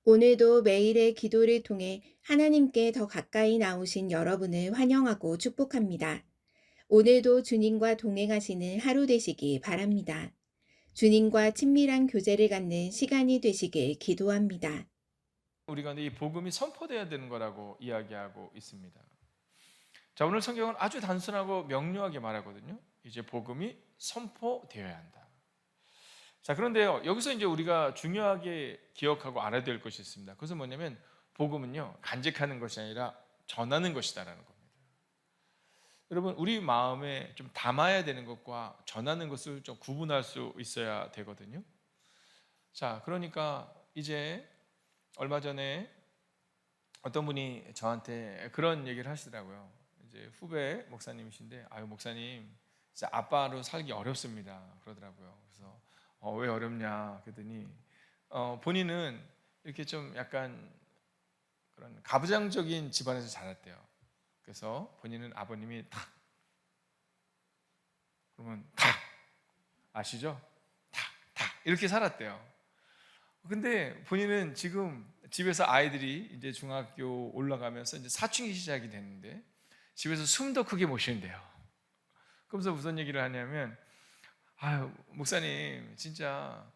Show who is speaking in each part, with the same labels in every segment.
Speaker 1: 오늘도 매일의 기도를 통해 하나님께 더 가까이 나오신 여러분을 환영하고 축복합니다. 오늘도 주님과 동행하시는 하루 되시기 바랍니다. 주님과 친밀한 교제를 갖는 시간이 되시길 기도합니다.
Speaker 2: 우리 가운데 이 복음이 선포돼야 되는 거라고 이야기하고 있습니다. 자, 오늘 성경은 아주 단순하고 명료하게 말하거든요. 이제 복음이 선포되어야 한다. 자, 그런데요, 여기서 이제 우리가 중요하게 기억하고 알아야 될 것이 있습니다. 그것은 뭐냐면 복음은요, 간직하는 것이 아니라 전하는 것이다라는 겁니다. 여러분, 우리 마음에 좀 담아야 되는 것과 전하는 것을 좀 구분할 수 있어야 되거든요. 자, 그러니까 이제 얼마 전에 어떤 분이 저한테 그런 얘기를 하시더라고요. 이제 후배 목사님이신데, 아유 목사님, 진짜 아빠로 살기 어렵습니다. 그러더라고요. 그래서 왜 어렵냐 그랬더니 본인은 이렇게 좀 약간 그런 가부장적인 집안에서 자랐대요. 그래서 본인은 아버님이 탁 그러면 탁 아시죠? 탁 이렇게 살았대요. 근데 본인은 지금 집에서 아이들이 이제 중학교 올라가면서 이제 사춘기 시작이 됐는데 집에서 숨도 크게 못 쉬는데요. 그러면서 무슨 얘기를 하냐면, 아유 목사님, 진짜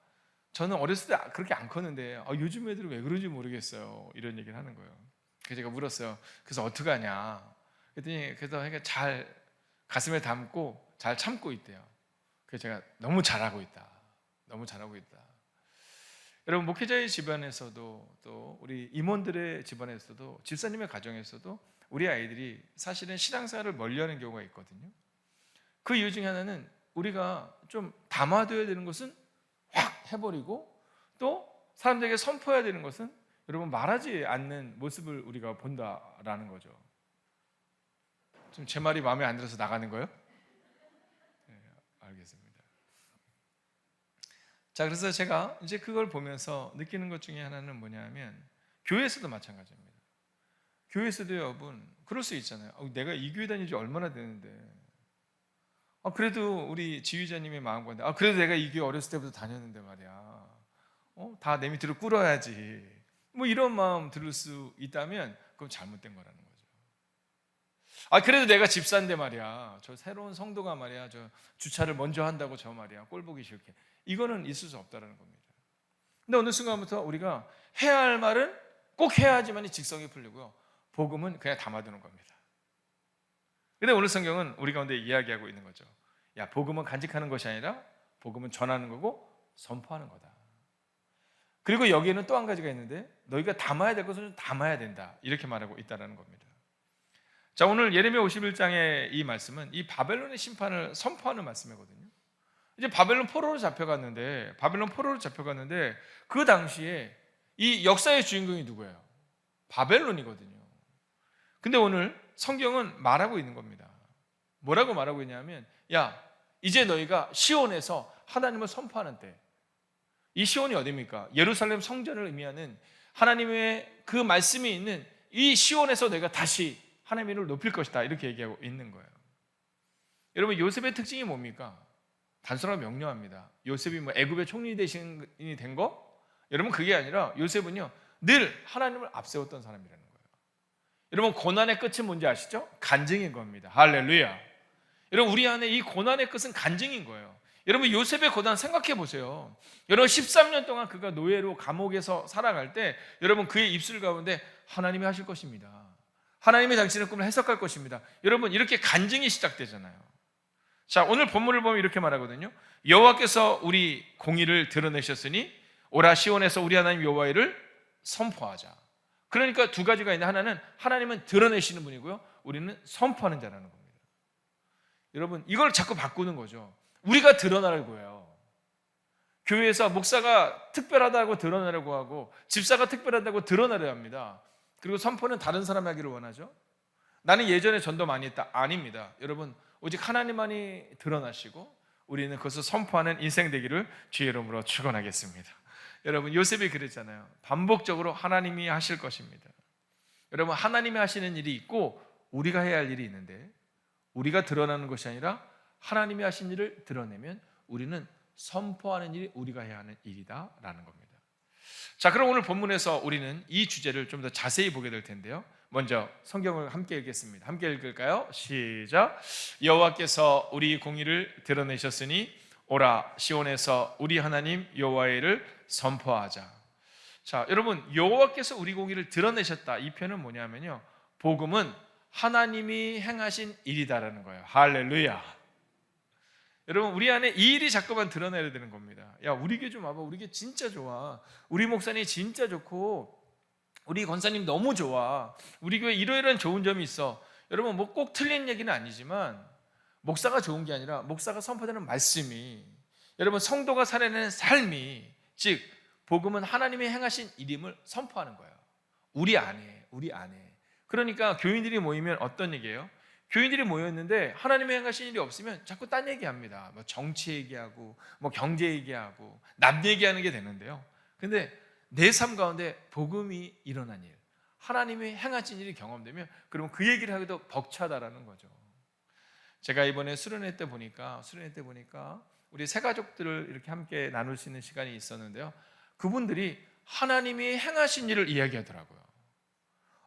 Speaker 2: 저는 어렸을 때 그렇게 안 컸는데 요즘 애들은 왜 그런지 모르겠어요, 이런 얘기를 하는 거예요. 그래서 제가 물었어요. 그래서 어떡하냐 그랬더니, 그래서 그러니까 잘 가슴에 담고 잘 참고 있대요. 그래서 제가 너무 잘하고 있다, 너무 잘하고 있다. 여러분, 목회자의 집안에서도 또 우리 임원들의 집안에서도 집사님의 가정에서도 우리 아이들이 사실은 신앙생활을 멀리하는 경우가 있거든요. 그 이유 중에 하나는 우리가 좀 담아둬야 되는 것은 확 해버리고, 또 사람들에게 선포해야 되는 것은 여러분 말하지 않는 모습을 우리가 본다라는 거죠. 좀 제 말이 마음에 안 들어서 나가는 거예요? 네, 알겠습니다. 자, 그래서 제가 이제 그걸 보면서 느끼는 것 중에 하나는 뭐냐면, 교회에서도 마찬가지입니다. 교회에서도 여러분 그럴 수 있잖아요. 내가 이 교회 다닌 지 얼마나 되는데, 그래도 우리 지휘자님의 마음건데, 그래도 내가 이 교회 어렸을 때부터 다녔는데 말이야, 다 내 밑으로 꿇어야지, 뭐 이런 마음 들을 수 있다면 그건 잘못된 거라는 거죠. 그래도 내가 집사인데 말이야, 저 새로운 성도가 말이야, 저 주차를 먼저 한다고 저 말이야 꼴 보기 싫게, 이거는 있을 수 없다는 겁니다. 근데 어느 순간부터 우리가 해야 할 말은 꼭 해야지만 직성이 풀리고요, 복음은 그냥 담아두는 겁니다. 근데 오늘 성경은 우리 가운데 이야기하고 있는 거죠. 야, 복음은 간직하는 것이 아니라 복음은 전하는 거고 선포하는 거다. 그리고 여기에는 또 한 가지가 있는데, 너희가 담아야 될 것은 담아야 된다, 이렇게 말하고 있다는 겁니다. 자, 오늘 예레미야 51장의 이 말씀은 이 바벨론의 심판을 선포하는 말씀이거든요. 이제 바벨론 포로로 잡혀갔는데, 그 당시에 이 역사의 주인공이 누구예요? 바벨론이거든요. 근데 오늘 성경은 말하고 있는 겁니다. 뭐라고 말하고 있냐면, 야, 이제 너희가 시온에서 하나님을 선포하는 때. 이 시온이 어디입니까? 예루살렘 성전을 의미하는 하나님의 그 말씀이 있는 이 시온에서 너희가 다시 하나님의 이름을 높일 것이다, 이렇게 얘기하고 있는 거예요. 여러분, 요셉의 특징이 뭡니까? 단순하고 명료합니다. 요셉이 뭐 애굽의 총리 대신이 된 거? 여러분, 그게 아니라 요셉은요, 늘 하나님을 앞세웠던 사람이라는 거예요. 여러분, 고난의 끝은 뭔지 아시죠? 간증인 겁니다. 할렐루야. 여러분, 우리 안에 이 고난의 끝은 간증인 거예요. 여러분, 요셉의 고난 생각해 보세요. 여러분, 13년 동안 그가 노예로 감옥에서 살아갈 때, 여러분, 그의 입술 가운데 하나님이 하실 것입니다, 하나님이 당신의 꿈을 해석할 것입니다, 여러분, 이렇게 간증이 시작되잖아요. 자, 오늘 본문을 보면 이렇게 말하거든요. 여호와께서 우리 공의를 드러내셨으니 오라 시온에서 우리 하나님 여호와를 선포하자. 그러니까 두 가지가 있는데, 하나는 하나님은 드러내시는 분이고요, 우리는 선포하는 자라는 겁니다. 여러분, 이걸 자꾸 바꾸는 거죠. 우리가 드러나려고 해요. 교회에서 목사가 특별하다고 드러나려고 하고, 집사가 특별하다고 드러나려야 합니다. 그리고 선포는 다른 사람이 하기를 원하죠. 나는 예전에 전도 많이 했다, 아닙니다. 여러분, 오직 하나님만이 드러나시고 우리는 그것을 선포하는 인생 되기를 주의 이름으로 축원하겠습니다. 여러분, 요셉이 그랬잖아요. 반복적으로 하나님이 하실 것입니다. 여러분, 하나님이 하시는 일이 있고 우리가 해야 할 일이 있는데, 우리가 드러나는 것이 아니라 하나님이 하신 일을 드러내면 우리는 선포하는 일이 우리가 해야 하는 일이다라는 겁니다. 자, 그럼 오늘 본문에서 우리는 이 주제를 좀 더 자세히 보게 될 텐데요. 먼저 성경을 함께 읽겠습니다. 함께 읽을까요? 시작. 여호와께서 우리 공의를 드러내셨으니 오라 시온에서 우리 하나님 여호와의 일을 선포하자. 자, 여러분, 여호와께서 우리 공의를 드러내셨다. 이 표현은 뭐냐면요, 복음은 하나님이 행하신 일이다라는 거예요. 할렐루야. 여러분, 우리 안에 이 일이 자꾸만 드러나야 되는 겁니다. 야, 우리 교회 좀 와봐. 우리 교회 진짜 좋아. 우리 목사님 진짜 좋고 우리 권사님 너무 좋아. 우리 교회 이러이러한 좋은 점이 있어. 여러분, 뭐 꼭 틀린 얘기는 아니지만 목사가 좋은 게 아니라 목사가 선포되는 말씀이, 여러분 성도가 살아내는 삶이, 즉 복음은 하나님의 행하신 일임을 선포하는 거예요. 우리 안에. 그러니까 교인들이 모이면 어떤 얘기예요? 교인들이 모였는데 하나님의 행하신 일이 없으면 자꾸 딴 얘기합니다. 뭐 정치 얘기하고 뭐 경제 얘기하고 남 얘기하는 게 되는데요. 근데 내 삶 가운데 복음이 일어난 일, 하나님의 행하신 일이 경험되면 그러면 그 얘기를 하기도 벅차다라는 거죠. 제가 이번에 수련회 때 보니까 우리 새 가족들을 이렇게 함께 나눌 수 있는 시간이 있었는데요. 그분들이 하나님이 행하신 일을 이야기하더라고요.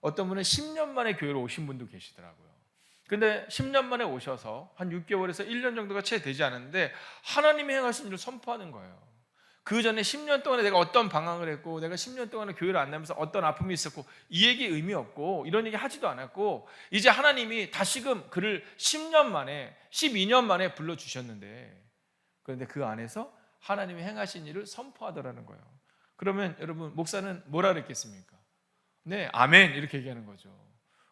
Speaker 2: 어떤 분은 10년 만에 교회로 오신 분도 계시더라고요. 근데 10년 만에 오셔서 한 6개월에서 1년 정도가 채 되지 않았는데 하나님이 행하신 일을 선포하는 거예요. 그 전에 10년 동안에 내가 어떤 방황을 했고, 내가 10년 동안에 교회를 안 다니면서 어떤 아픔이 있었고, 이 얘기 의미 없고 이런 얘기 하지도 않았고, 이제 하나님이 다시금 그를 10년 만에 12년 만에 불러주셨는데, 그런데 그 안에서 하나님이 행하신 일을 선포하더라는 거예요. 그러면 여러분, 목사는 뭐라 그랬겠습니까? 네, 아멘 이렇게 얘기하는 거죠.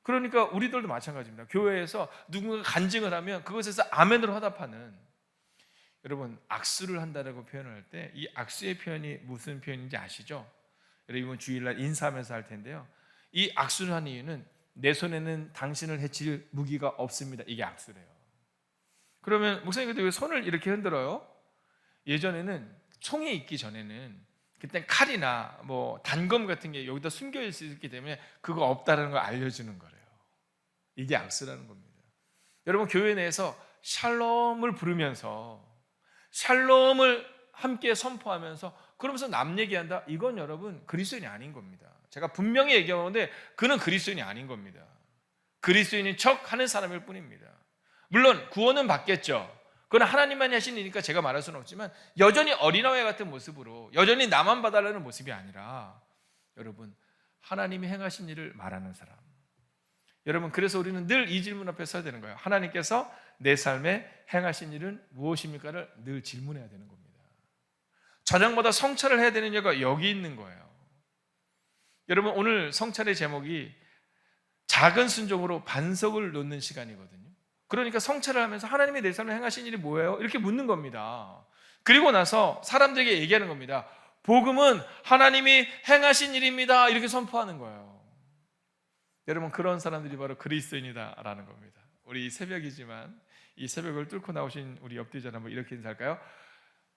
Speaker 2: 그러니까 우리들도 마찬가지입니다. 교회에서 누군가 간증을 하면 그것에서 아멘으로 화답하는, 여러분 악수를 한다라고 표현을 할 때 이 악수의 표현이 무슨 표현인지 아시죠? 여러분 주일날 인사하면서 할 텐데요. 이 악수를 한 이유는 내 손에는 당신을 해칠 무기가 없습니다. 이게 악수래요. 그러면 목사님 왜 손을 이렇게 흔들어요? 예전에는 총이 있기 전에는 그때 칼이나 뭐 단검 같은 게 여기다 숨겨 있기 때문에 그거 없다는 걸 알려주는 거래요. 이게 악수라는 겁니다. 여러분 교회 내에서 샬롬을 부르면서 샬롬을 함께 선포하면서 그러면서 남 얘기한다? 이건 여러분 그리스도인이 아닌 겁니다. 제가 분명히 얘기하는데 그는 그리스도인이 아닌 겁니다. 그리스도인인 척 하는 사람일 뿐입니다. 물론 구원은 받겠죠. 그건 하나님만이 하신 일이니까 제가 말할 수는 없지만 여전히 어린아이 같은 모습으로 여전히 나만 봐달라는 모습이 아니라 여러분 하나님이 행하신 일을 말하는 사람. 여러분 그래서 우리는 늘 이 질문 앞에 서야 되는 거예요. 하나님께서 내 삶에 행하신 일은 무엇입니까를 늘 질문해야 되는 겁니다. 저녁마다 성찰을 해야 되는 이유가 여기 있는 거예요. 여러분 오늘 성찰의 제목이 작은 순종으로 반석을 놓는 시간이거든요. 그러니까 성찰을 하면서 하나님이 내 삶에 행하신 일이 뭐예요? 이렇게 묻는 겁니다. 그리고 나서 사람들에게 얘기하는 겁니다. 복음은 하나님이 행하신 일입니다. 이렇게 선포하는 거예요. 여러분 그런 사람들이 바로 그리스도인이다라는 겁니다. 우리 새벽이지만 이 새벽을 뚫고 나오신 우리 옆뒤자 한번 이렇게 인사할까요?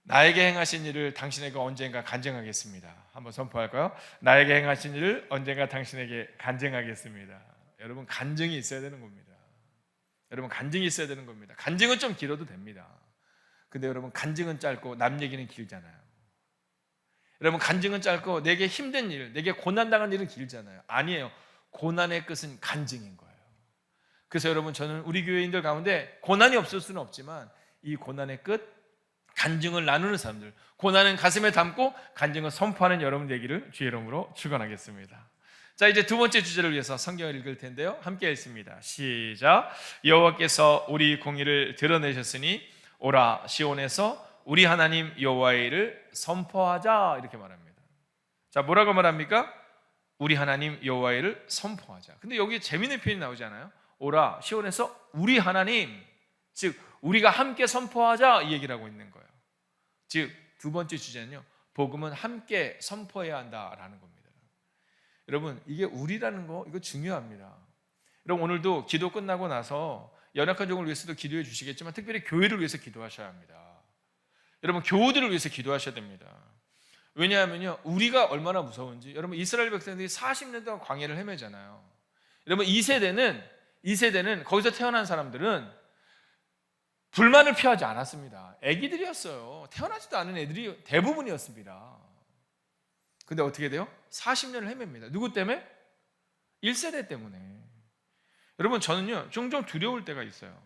Speaker 2: 나에게 행하신 일을 당신에게 언젠가 간증하겠습니다. 한번 선포할까요? 나에게 행하신 일을 언젠가 당신에게 간증하겠습니다. 여러분 간증이 있어야 되는 겁니다. 여러분 간증이 있어야 되는 겁니다. 간증은 좀 길어도 됩니다. 근데 여러분 간증은 짧고 남 얘기는 길잖아요. 여러분 간증은 짧고 내게 힘든 일, 내게 고난당한 일은 길잖아요. 아니에요. 고난의 끝은 간증인 거예요. 그래서 여러분 저는 우리 교회인들 가운데 고난이 없을 수는 없지만 이 고난의 끝, 간증을 나누는 사람들, 고난은 가슴에 담고 간증을 선포하는 여러분 되기를 주의 이름으로 축원하겠습니다. 자 이제 두 번째 주제를 위해서 성경을 읽을 텐데요. 함께 읽습니다. 시작. 여호와께서 우리 공의를 드러내셨으니 오라 시온에서 우리 하나님 여호와의 일을 선포하자 이렇게 말합니다. 자 뭐라고 말합니까? 우리 하나님 여호와의 일을 선포하자. 근데 여기 재미있는 표현이 나오지 않아요? 오라 시온에서 우리 하나님, 즉 우리가 함께 선포하자 이 얘기를 하고 있는 거예요. 즉 두 번째 주제는요, 복음은 함께 선포해야 한다라는 겁니다. 여러분 이게 우리라는 거 이거 중요합니다. 여러분 오늘도 기도 끝나고 나서 연약한 종을 위해서도 기도해 주시겠지만 특별히 교회를 위해서 기도하셔야 합니다. 여러분 교우들을 위해서 기도하셔야 됩니다. 왜냐하면요 우리가 얼마나 무서운지, 여러분 이스라엘 백성들이 40년 동안 광야를 헤매잖아요. 여러분 이 세대는 거기서 태어난 사람들은 불만을 피하지 않았습니다. 애기들이었어요. 태어나지도 않은 애들이 대부분이었습니다. 근데 어떻게 돼요? 40년을 헤맵니다. 누구 때문에? 1세대 때문에. 여러분, 저는요 종종 두려울 때가 있어요.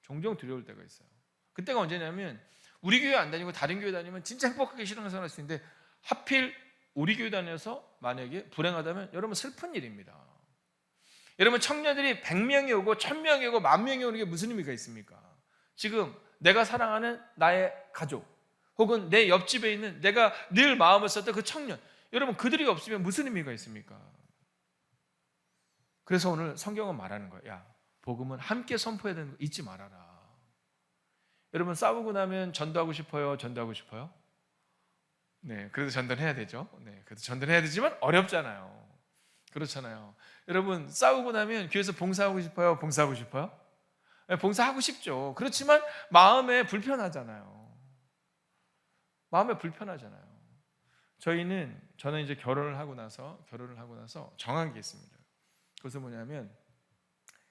Speaker 2: 종종 두려울 때가 있어요. 그때가 언제냐면, 우리 교회 안 다니고 다른 교회 다니면 진짜 행복하게 신앙생활 할 수 있는데, 하필 우리 교회 다녀서 만약에 불행하다면 여러분 슬픈 일입니다. 여러분, 청년들이 100명이 오고 1000명이 오고 10,000명이 오는 게 무슨 의미가 있습니까? 지금 내가 사랑하는 나의 가족, 혹은 내 옆집에 있는 내가 늘 마음을 썼던 그 청년, 여러분, 그들이 없으면 무슨 의미가 있습니까? 그래서 오늘 성경은 말하는 거예요. 야, 복음은 함께 선포해야 되는 거 잊지 말아라. 여러분, 싸우고 나면 전도하고 싶어요? 전도하고 싶어요? 네, 그래도 전도해야 되죠. 네, 그래도 전도해야 되지만 어렵잖아요. 그렇잖아요. 여러분, 싸우고 나면 교회에서 봉사하고 싶어요? 봉사하고 싶어요? 네, 봉사하고 싶죠. 그렇지만 마음에 불편하잖아요. 마음에 불편하잖아요. 저는 이제 결혼을 하고 나서 정한 게 있습니다. 그것은 뭐냐면,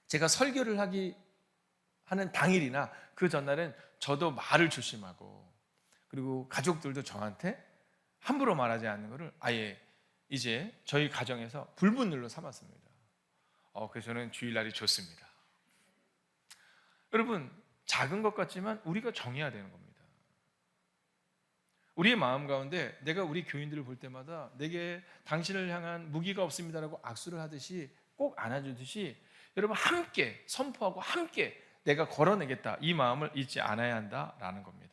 Speaker 2: 제가 설교를 하는 당일이나 그 전날은 저도 말을 조심하고, 그리고 가족들도 저한테 함부로 말하지 않는 것을 아예 이제 저희 가정에서 불문율로 삼았습니다. 그래서 저는 주일날이 좋습니다. 여러분, 작은 것 같지만 우리가 정해야 되는 겁니다. 우리의 마음 가운데 내가 우리 교인들을 볼 때마다 내게 당신을 향한 무기가 없습니다라고 악수를 하듯이 꼭 안아주듯이, 여러분, 함께 선포하고 함께 내가 걸어내겠다, 이 마음을 잊지 않아야 한다라는 겁니다.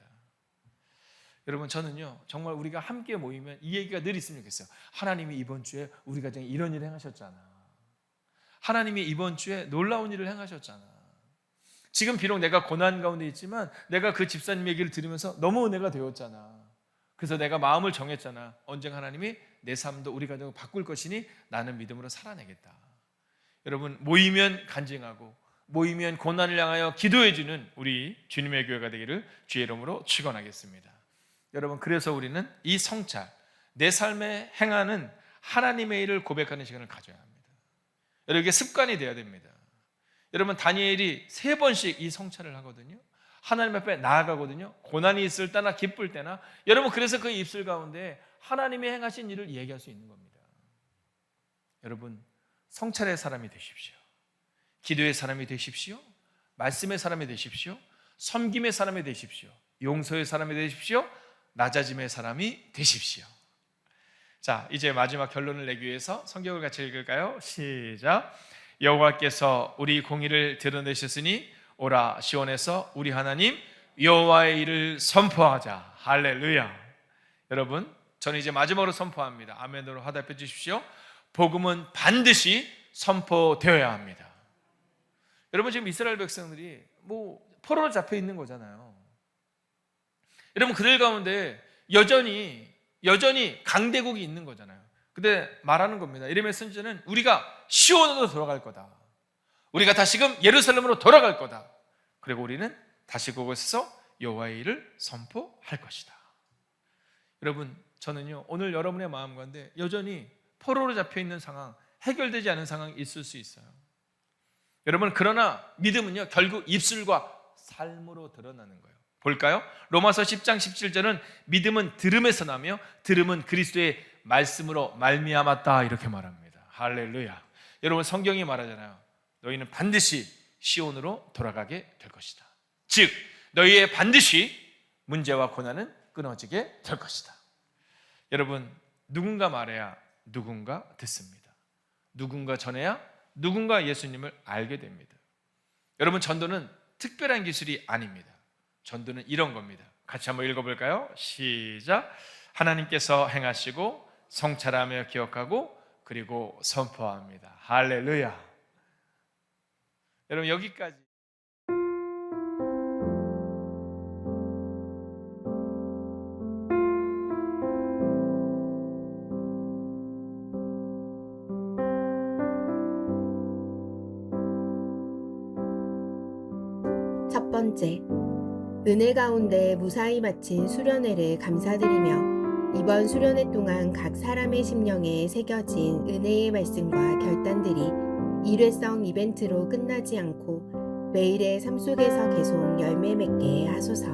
Speaker 2: 여러분, 저는요 정말 우리가 함께 모이면 이 얘기가 늘 있으면 좋겠어요. 하나님이 이번 주에 우리 가정에 이런 일을 행하셨잖아. 하나님이 이번 주에 놀라운 일을 행하셨잖아. 지금 비록 내가 고난 가운데 있지만 내가 그 집사님 얘기를 들으면서 너무 은혜가 되었잖아. 그래서 내가 마음을 정했잖아. 언젠가 하나님이 내 삶도 우리 가정을 바꿀 것이니 나는 믿음으로 살아내겠다. 여러분, 모이면 간증하고 모이면 고난을 향하여 기도해주는 우리 주님의 교회가 되기를 주의 이름으로 축원하겠습니다. 여러분, 그래서 우리는 이 성찰, 내 삶에 행하는 하나님의 일을 고백하는 시간을 가져야 합니다. 여러분, 이게 습관이 되어야 됩니다. 여러분, 다니엘이 3번씩 이 성찰을 하거든요. 하나님 앞에 나아가거든요. 고난이 있을 때나 기쁠 때나. 여러분, 그래서 그 입술 가운데 하나님이 행하신 일을 얘기할 수 있는 겁니다. 여러분, 성찰의 사람이 되십시오. 기도의 사람이 되십시오. 말씀의 사람이 되십시오. 섬김의 사람이 되십시오. 용서의 사람이 되십시오. 낮아짐의 사람이 되십시오. 자, 이제 마지막 결론을 내기 위해서 성경을 같이 읽을까요? 시작. 여호와께서 우리 공의를 드러내셨으니 오라 시온에서 우리 하나님 여호와의 일을 선포하자. 할렐루야. 여러분, 저는 이제 마지막으로 선포합니다. 아멘으로 화답해 주십시오. 복음은 반드시 선포되어야 합니다. 여러분, 지금 이스라엘 백성들이 포로로 잡혀 있는 거잖아요. 여러분, 그들 가운데 여전히 강대국이 있는 거잖아요. 근데 말하는 겁니다. 이름의 선지자는 우리가 시온으로 돌아갈 거다. 우리가 다시금 예루살렘으로 돌아갈 거다. 그리고 우리는 다시 그곳에서 여호와의 일을 선포할 것이다. 여러분, 저는요 오늘 여러분의 마음 가운데 여전히 포로로 잡혀 있는 상황, 해결되지 않은 상황이 있을 수 있어요. 여러분, 그러나 믿음은요 결국 입술과 삶으로 드러나는 거예요. 볼까요? 로마서 10장 17절은 믿음은 들음에서 나며 들음은 그리스도의 말씀으로 말미암았다, 이렇게 말합니다. 할렐루야. 여러분, 성경이 말하잖아요. 너희는 반드시 시온으로 돌아가게 될 것이다. 즉 너희의 반드시 문제와 고난은 끊어지게 될 것이다. 여러분, 누군가 말해야 누군가 듣습니다. 누군가 전해야 누군가 예수님을 알게 됩니다. 여러분, 전도는 특별한 기술이 아닙니다. 전도는 이런 겁니다. 같이 한번 읽어볼까요? 시작. 하나님께서 행하시고 성찰하며 기억하고 그리고 선포합니다. 할렐루야. 여러분, 여기까지.
Speaker 1: 첫 번째, 은혜 가운데 무사히 마친 수련회를 감사드리며 이번 수련회 동안 각 사람의 심령에 새겨진 은혜의 말씀과 결단들이 일회성 이벤트로 끝나지 않고 매일의 삶 속에서 계속 열매 맺게 하소서.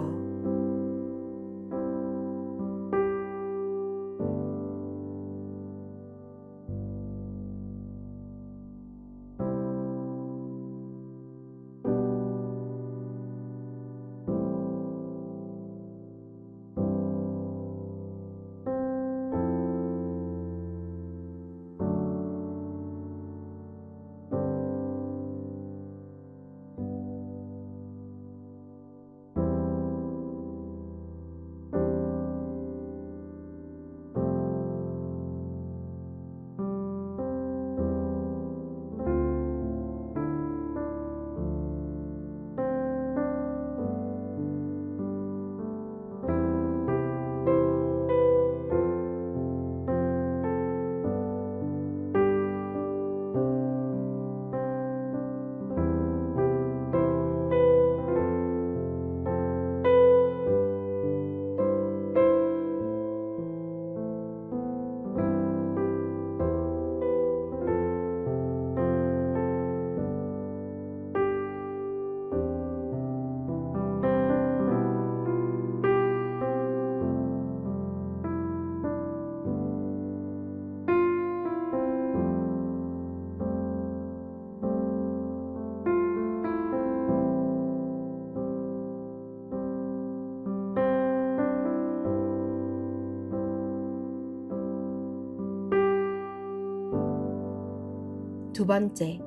Speaker 1: 두 번째,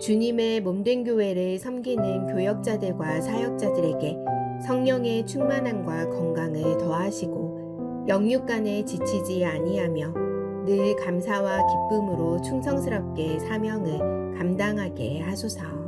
Speaker 1: 주님의 몸된 교회를 섬기는 교역자들과 사역자들에게 성령의 충만함과 건강을 더하시고 영육간에 지치지 아니하며 늘 감사와 기쁨으로 충성스럽게 사명을 감당하게 하소서.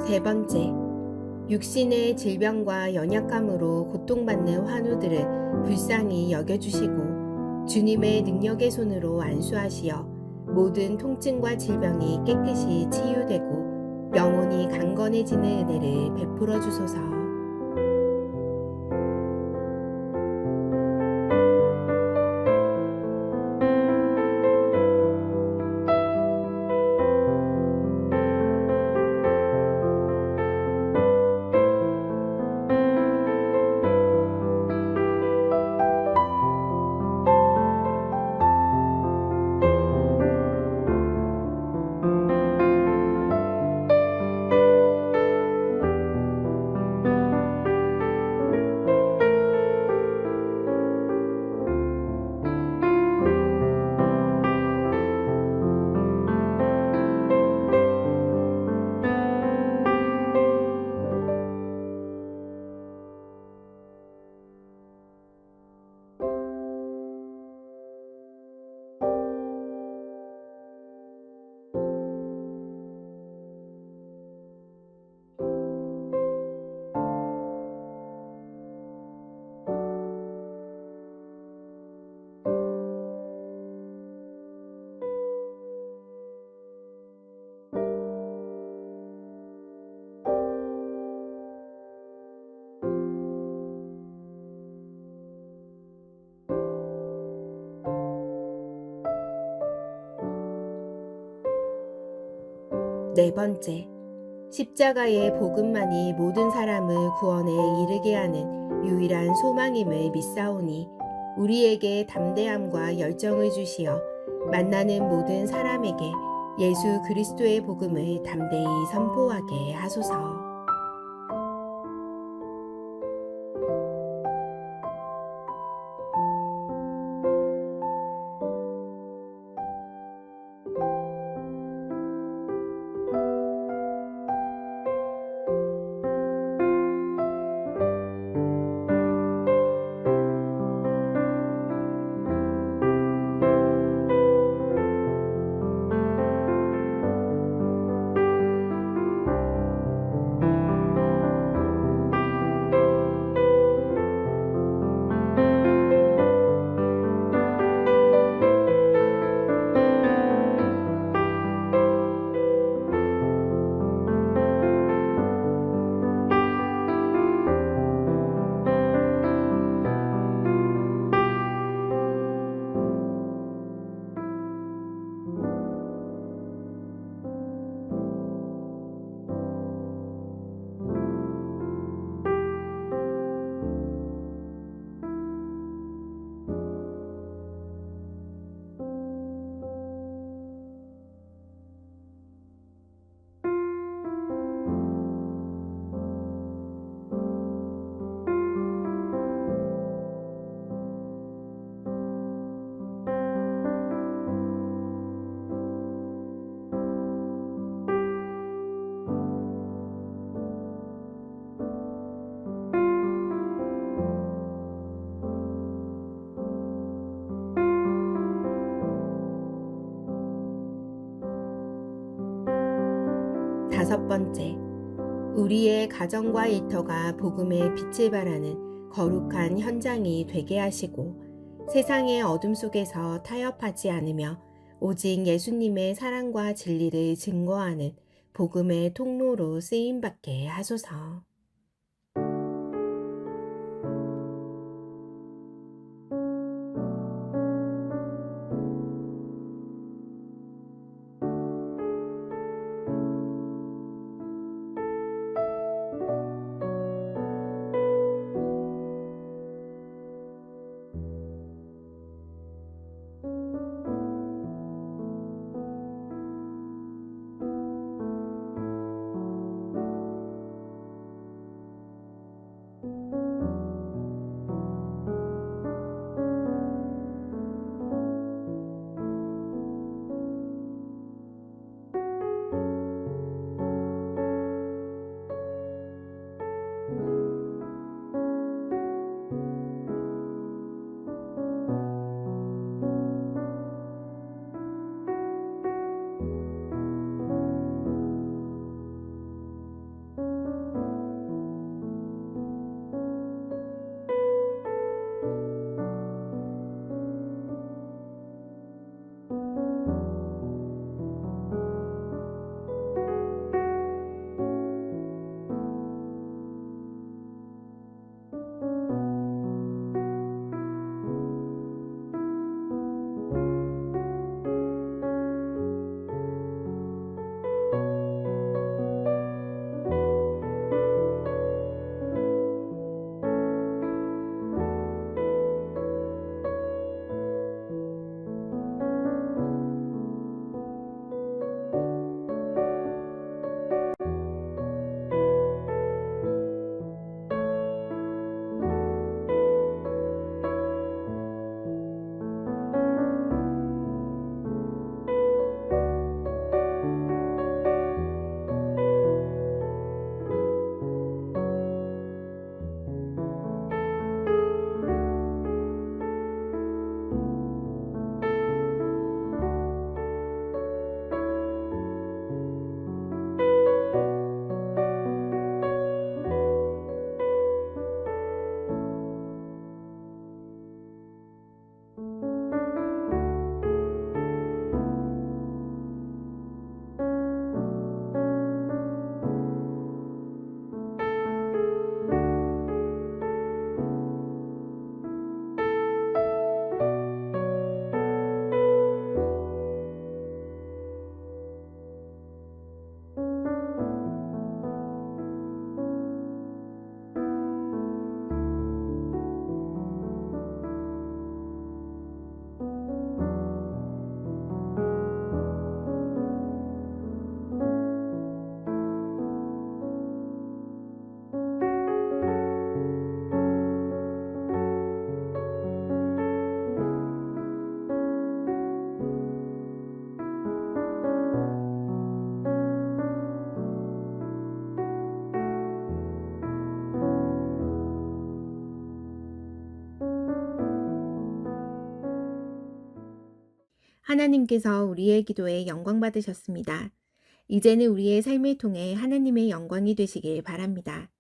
Speaker 1: 세 번째, 육신의 질병과 연약함으로 고통받는 환우들을 불쌍히 여겨주시고 주님의 능력의 손으로 안수하시어 모든 통증과 질병이 깨끗이 치유되고 영혼이 강건해지는 은혜를 베풀어 주소서. 네 번째, 십자가의 복음만이 모든 사람을 구원에 이르게 하는 유일한 소망임을 믿사오니 우리에게 담대함과 열정을 주시어 만나는 모든 사람에게 예수 그리스도의 복음을 담대히 선포하게 하소서. 5번째, 우리의 가정과 일터가 복음의 빛을 발하는 거룩한 현장이 되게 하시고 세상의 어둠 속에서 타협하지 않으며 오직 예수님의 사랑과 진리를 증거하는 복음의 통로로 쓰임받게 하소서. 하나님께서 우리의 기도에 영광 받으셨습니다. 이제는 우리의 삶을 통해 하나님의 영광이 되시길 바랍니다.